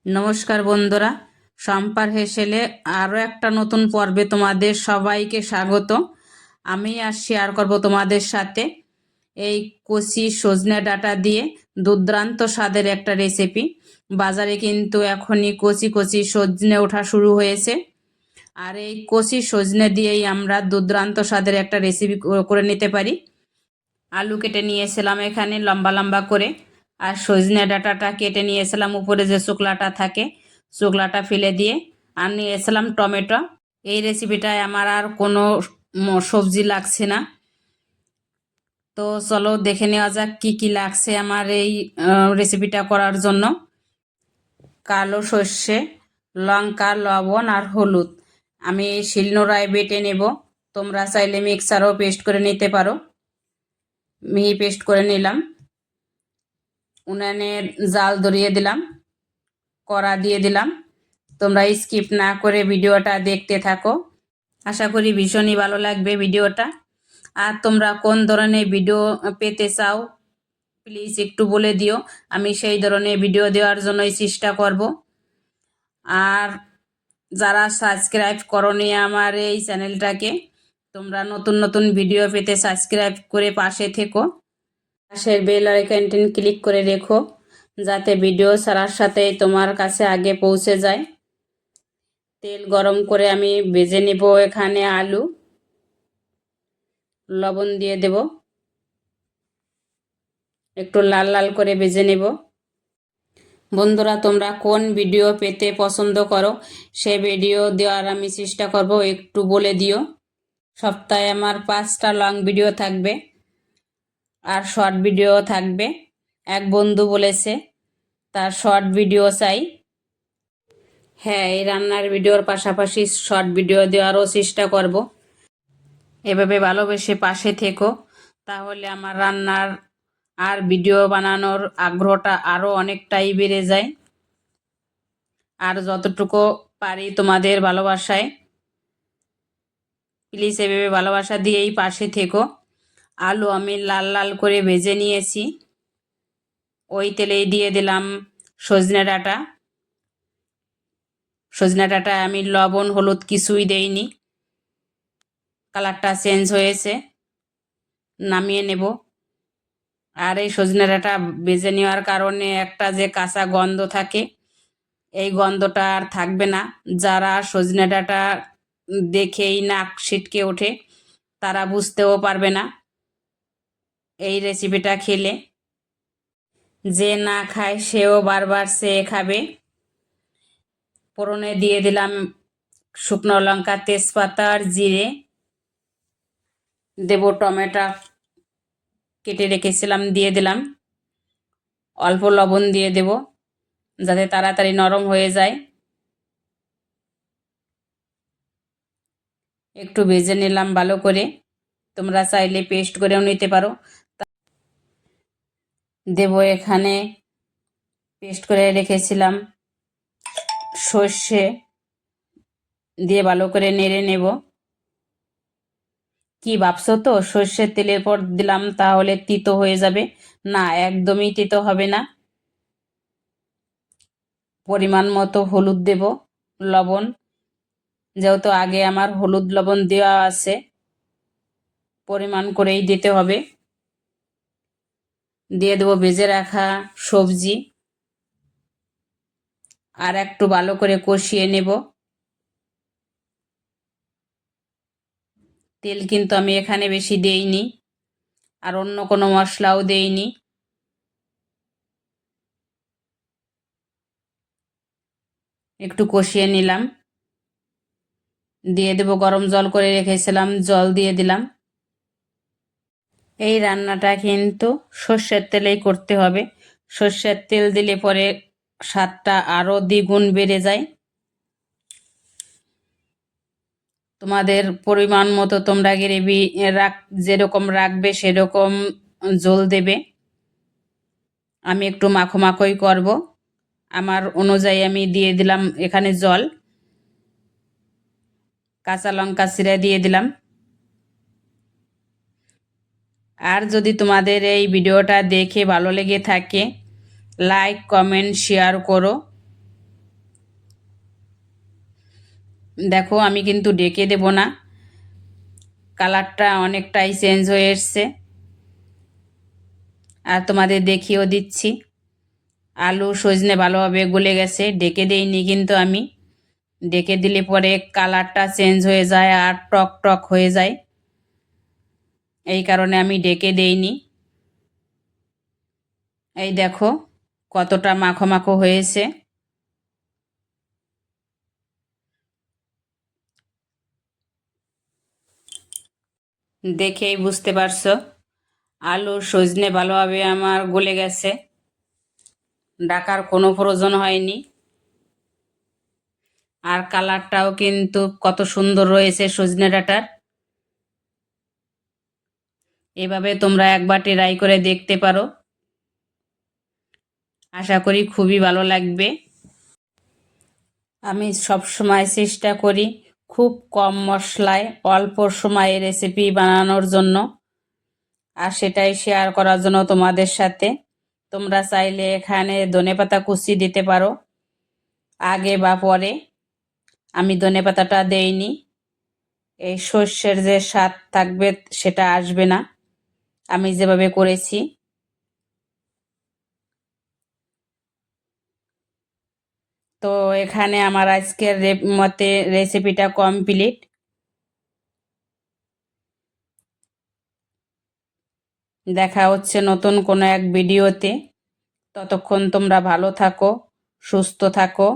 নমস্কার বন্ধুরা, সম্পার হেসেলে আরও একটা নতুন পর্বে তোমাদের সবাইকে স্বাগত। আমি আর শেয়ার করব তোমাদের সাথে এই কচি সজনে ডাঁটা দিয়ে দুর্দান্ত স্বাদের একটা রেসিপি। বাজারে কিন্তু এখনই কচি কচি সজনে ওঠা শুরু হয়েছে, আর এই কচি সজনে দিয়েই আমরা দুর্দান্ত স্বাদের একটা রেসিপি করে নিতে পারি। আলু কেটে নিয়েছিলাম এখানে লম্বা লম্বা করে, আর সজনে ডাঁটাটা কেটে নিয়েছিলাম, উপরে যে শুকলাটা থাকে শুকলাটা ফেলে দিয়ে। আর নিয়েছিলাম টমেটো। এই রেসিপিটায় আমার আর কোনো সবজি লাগছে না। তো চলো দেখে নেওয়া যাক কি কি লাগছে আমার এই রেসিপিটা করার জন্য। কালো সর্ষে, লঙ্কা, লবণ আর হলুদ আমি শিলনোড়ায় বেটে নেব। তোমরা চাইলে মিক্সারও পেস্ট করে নিতে পারো। মিহি পেস্ট করে নিলাম। উনানে জাল ধরিয়ে দিলাম, কড়া দিয়ে দিলাম। তোমরা স্কিপ না করে ভিডিওটা দেখতে থাকো, আশা করি ভীষণই ভালো লাগবে ভিডিওটা। আর তোমরা কোন ধরনের ভিডিও পেতে চাও প্লিজ একটু বলে দিও, আমি সেই ধরনের ভিডিও দেওয়ার জন্যই চেষ্টা করব। আর যারা সাবস্ক্রাইব করনি আমার এই চ্যানেলটাকে, তোমরা নতুন নতুন ভিডিও পেতে সাবস্ক্রাইব করে পাশে থেকো। পাশের বেল আইকনটি ক্লিক করে রেখো, যাতে ভিডিও ছাড়ার সাথেই তোমার কাছে আগে পৌঁছে যায়। তেল গরম করে আমি ভেজে নেব এখানে আলু। লবণ দিয়ে দেব, একটু লাল লাল করে ভেজে নেব। বন্ধুরা, তোমরা কোন ভিডিও পেতে পছন্দ করো সে ভিডিও দেওয়ার আমি চেষ্টা করব, একটু বলে দিও। সপ্তাহে আমার 5টা লং ভিডিও থাকবে আর শর্ট ভিডিও থাকবে। এক বন্ধু বলেছে তার শর্ট ভিডিও চাই। হ্যাঁ, এই রান্নার ভিডিওর পাশাপাশি শর্ট ভিডিও দেওয়ারও চেষ্টা করব। এভাবে ভালোবেসে পাশে থেকো, তাহলে আমার রান্নার আর ভিডিও বানানোর আগ্রহটা আরও অনেকটাই বেড়ে যায়। আর যতটুকু পারি তোমাদের ভালোবাসায়, প্লিজ এভাবে ভালোবাসা দিয়েই পাশে থেকো। আলু আমি লাল লাল করে ভেজে নিয়েছি। ওই তেলেই দিয়ে দিলাম সজনে ডাঁটা। সজনে ডাঁটা আমি লবণ হলুদ কিছুই দেইনি, কালারটা চেঞ্জ হয়েছে। নামিয়ে নেব। আর এই সজনে ডাঁটা ভেজে নেওয়ার কারণে একটা যে কাঁচা গন্ধ থাকে, এই গন্ধটা আর থাকবে না। যারা সজনে ডাঁটা দেখেই নাক ছিটকে ওঠে তারা বুঝতেও পারবে না এই রেসিপিটা খেলে। যে না খায় সেও বারবার চেয়ে খাবে। ফোড়নে দিয়ে দিলাম শুকনো লঙ্কা, তেজপাতা আর জিরে। দেব টমেটো কেটে রেখেছিলাম, দিয়ে দিলাম। অল্প লবণ দিয়ে দেব যাতে তাড়াতাড়ি নরম হয়ে যায়। একটু ভেজে নিলাম ভালো করে, তোমরা চাইলে পেস্ট করেও নিতে পারো। দেব এখানে পেস্ট করে রেখেছিলাম সর্ষে, দিয়ে ভালো করে নেড়ে নেব। কি ভাবছো তো সর্ষের তেলের পর দিলাম তাহলে তিতো হয়ে যাবে? না, একদমই তিতো হবে না। পরিমাণ মতো হলুদ দেব, লবণ, যেহেতু আগে আমার হলুদ লবণ দেওয়া আছে পরিমাণ করেই দিতে হবে। দিয়ে দেবো ভেজে রাখা সবজি, আর একটু ভালো করে কষিয়ে নেব। তেল কিন্তু আমি এখানে বেশি দেইনি, আর অন্য কোনো মশলাও দেইনি। একটু কষিয়ে নিলাম। দিয়ে দেব গরম জল করে রেখেছিলাম, জল দিয়ে দিলাম। এই রান্নাটা কিন্তু সর্ষের তেলেই করতে হবে। সর্ষের তেল দিলে পরে স্বাদটা আরও দ্বিগুণ বেড়ে যায়। তোমাদের পরিমাণ মতো তোমরা গ্রেভি যেরকম রাখবে সেরকম ঝোল দেবে। আমি একটু মাখো মাখোই করব, আমার অনুযায়ী আমি দিয়ে দিলাম এখানে জল। কাঁচা লঙ্কা চিড়ে দিয়ে দিলাম। আর যদি তোমাদের এই ভিডিওটা দেখে ভালো লেগে থাকে, লাইক কমেন্ট শেয়ার করো। দেখো আমি কিন্তু ডেকে দেব না, কালারটা অনেকটাই চেঞ্জ হয়ে এসছে। আর তোমাদের দেখিয়েও দিচ্ছি, আলু সজনে ভালোভাবে গলে গেছে, ডেকে দেইনি কিন্তু আমি। ডেকে দিলে পরে কালারটা চেঞ্জ হয়ে যায় আর টক টক হয়ে যায়, এই কারণে আমি ডেকে দেইনি। এই দেখো কতটা মাখো মাখো হয়েছে। দেখেই বুঝতে পারছো আলু সজনে ভালোভাবে আমার গলে গেছে, ডাকার কোনো প্রয়োজন হয়নি। আর কালারটাও কিন্তু কত সুন্দর রয়েছে সজনে ডাঁটার। এভাবে তোমরা একবার ট্রাই করে দেখতে পারো, আশা করি খুবই ভালো লাগবে। আমি সব সময় চেষ্টা করি খুব কম মশলায় অল্প সময়ে রেসিপি বানানোর জন্য, আর সেটাই শেয়ার করার জন্য তোমাদের সাথে। তোমরা চাইলে এখানে ধনেপাতা কুচি দিতে পারো আগে বা পরে, আমি ধনেপাতাটা দেইনি, এই সর্ষের যে স্বাদ থাকবে সেটা আসবে না আমি যেভাবে করেছি। তো এখানে আমার আজকের মতে রেসিপিটা কমপ্লিট। দেখা হচ্ছে নতুন কোনো এক ভিডিওতে, ততক্ষণ তোমরা ভালো থাকো, সুস্থ থাকো।